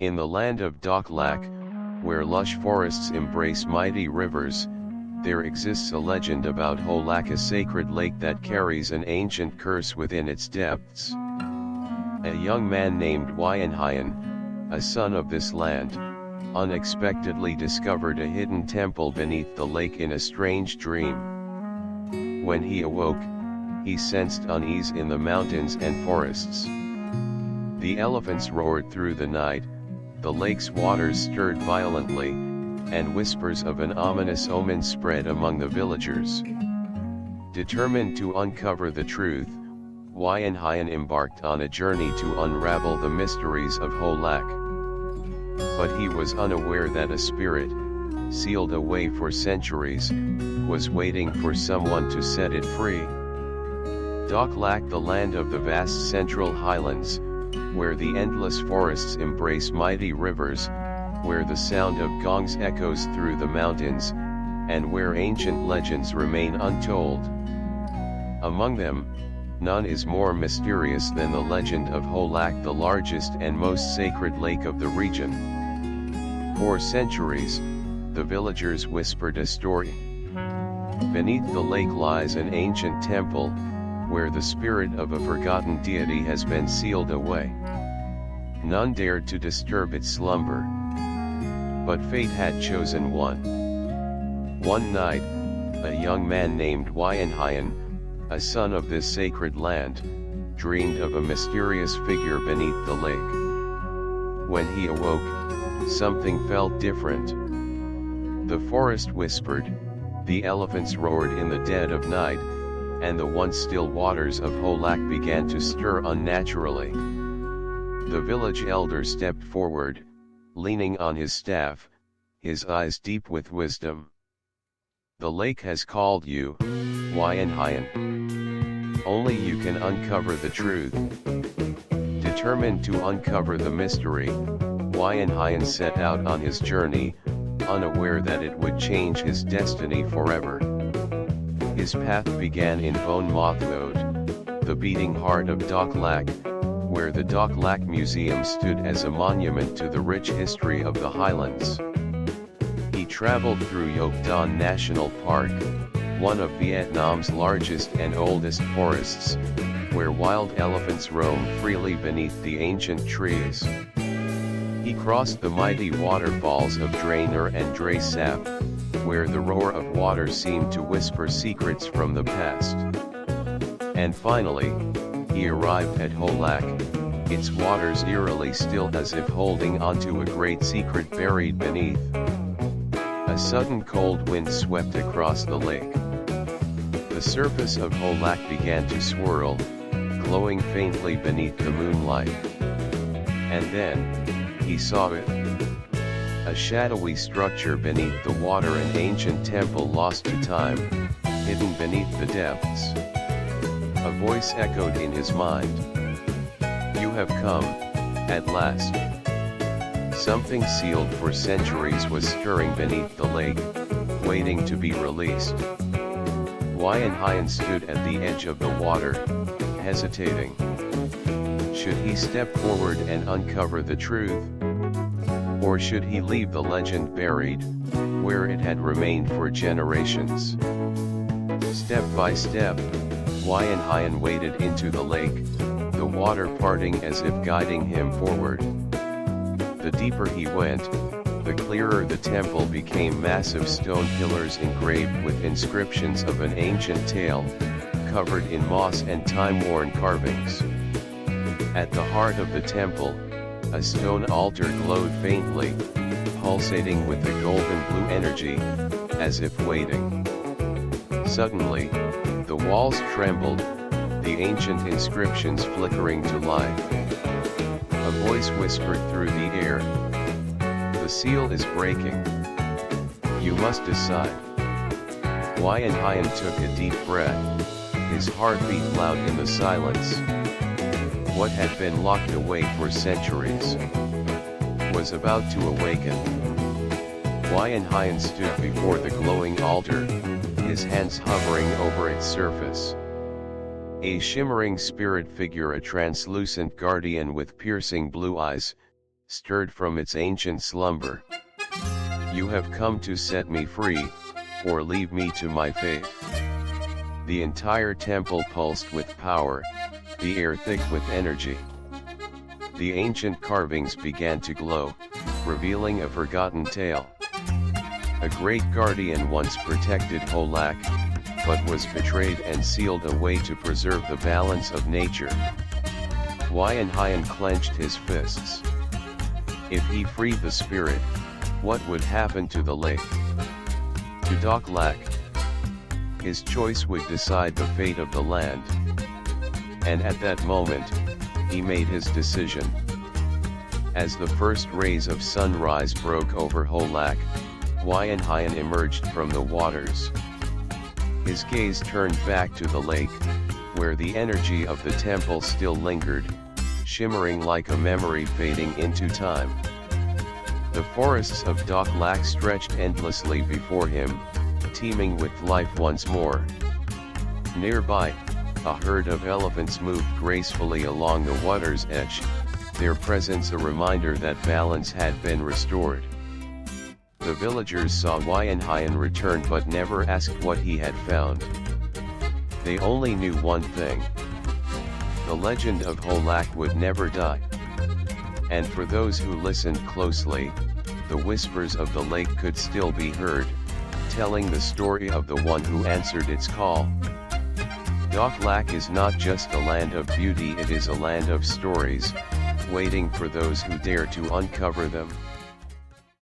In the land of Đắk Lắk, where lush forests embrace mighty rivers, there exists a legend about Hồ Lắk, a sacred lake that carries an ancient curse within its depths. A young man named Highlands, a son of this land, unexpectedly discovered a hidden temple beneath the lake in a strange dream. When he awoke, he sensed unease in the mountains and forests. The elephants roared through the night, the lake's waters stirred violently, and whispers of an ominous omen spread among the villagers. Determined to uncover the truth, Highlands embarked on a journey to unravel the mysteries of Hồ Lắk. But he was unaware that a spirit, sealed away for centuries, was waiting for someone to set it free. Đắk Lắk, the land of the vast central highlands, where the endless forests embrace mighty rivers, where the sound of gongs echoes through the mountains, and where ancient legends remain untold. Among them, none is more mysterious than the legend of Hồ Lắk, the largest and most sacred lake of the region. For centuries, the villagers whispered a story. Beneath the lake lies an ancient temple, where the spirit of a forgotten deity has been sealed away. None dared to disturb its slumber. But fate had chosen one. One night, a young man named Highlands, a son of this sacred land, dreamed of a mysterious figure beneath the lake. When he awoke, something felt different. The forest whispered, the elephants roared in the dead of night, and the once still waters of Hồ Lắk began to stir unnaturally. The village elder stepped forward, leaning on his staff, his eyes deep with wisdom. The lake has called you, Highlands. Only you can uncover the truth. Determined to uncover the mystery, Highlands set out on his journey, unaware that it would change his destiny forever. His path began in Bone Moth Road, the beating heart of Đắk Lắk, where the Đắk Lắk Museum stood as a monument to the rich history of the Highlands. He traveled through Yok Don National Park, one of Vietnam's largest and oldest forests, where wild elephants roam freely beneath the ancient trees. He crossed the mighty waterfalls of Drainer and Dray Sap, where the roar of water seemed to whisper secrets from the past. And finally, he arrived at Hồ Lắk, its waters eerily still as if holding onto a great secret buried beneath. A sudden cold wind swept across the lake. The surface of Hồ Lắk began to swirl, glowing faintly beneath the moonlight. And then, he saw it. A shadowy structure beneath the water, an ancient temple lost to time, hidden beneath the depths. A voice echoed in his mind. You have come, at last. Something sealed for centuries was stirring beneath the lake, waiting to be released. Highlands stood at the edge of the water, hesitating. Should he step forward and uncover the truth? Or should he leave the legend buried, where it had remained for generations? Step by step, Highlands waded into the lake, the water parting as if guiding him forward. The deeper he went, the clearer the temple became, massive stone pillars engraved with inscriptions of an ancient tale, covered in moss and time-worn carvings. At the heart of the temple, a stone altar glowed faintly, pulsating with a golden blue energy, as if waiting. Suddenly, the walls trembled, the ancient inscriptions flickering to life. A voice whispered through the air. The seal is breaking. You must decide. Highlands took a deep breath, his heart beat loud in the silence. What had been locked away for centuries was about to awaken. Highlands stood before the glowing altar, his hands hovering over its surface. A shimmering spirit figure, a translucent guardian with piercing blue eyes, stirred from its ancient slumber. You have come to set me free, or leave me to my fate. The entire temple pulsed with power, the air thick with energy. The ancient carvings began to glow, revealing a forgotten tale. A great guardian once protected Hồ Lắk, but was betrayed and sealed away to preserve the balance of nature. Highlands clenched his fists. If he freed the spirit, what would happen to the lake? To Đắk Lắk. His choice would decide the fate of the land. And at that moment, he made his decision. As the first rays of sunrise broke over Hồ Lắk, Highlands emerged from the waters. His gaze turned back to the lake, where the energy of the temple still lingered, shimmering like a memory fading into time. The forests of Đắk Lắk stretched endlessly before him, teeming with life once more. Nearby, a herd of elephants moved gracefully along the water's edge, their presence a reminder that balance had been restored. The villagers saw Highlands return but never asked what he had found. They only knew one thing. The legend of Hồ Lắk would never die. And for those who listened closely, the whispers of the lake could still be heard, telling the story of the one who answered its call. Đắk Lắk is not just a land of beauty, it is a land of stories, waiting for those who dare to uncover them.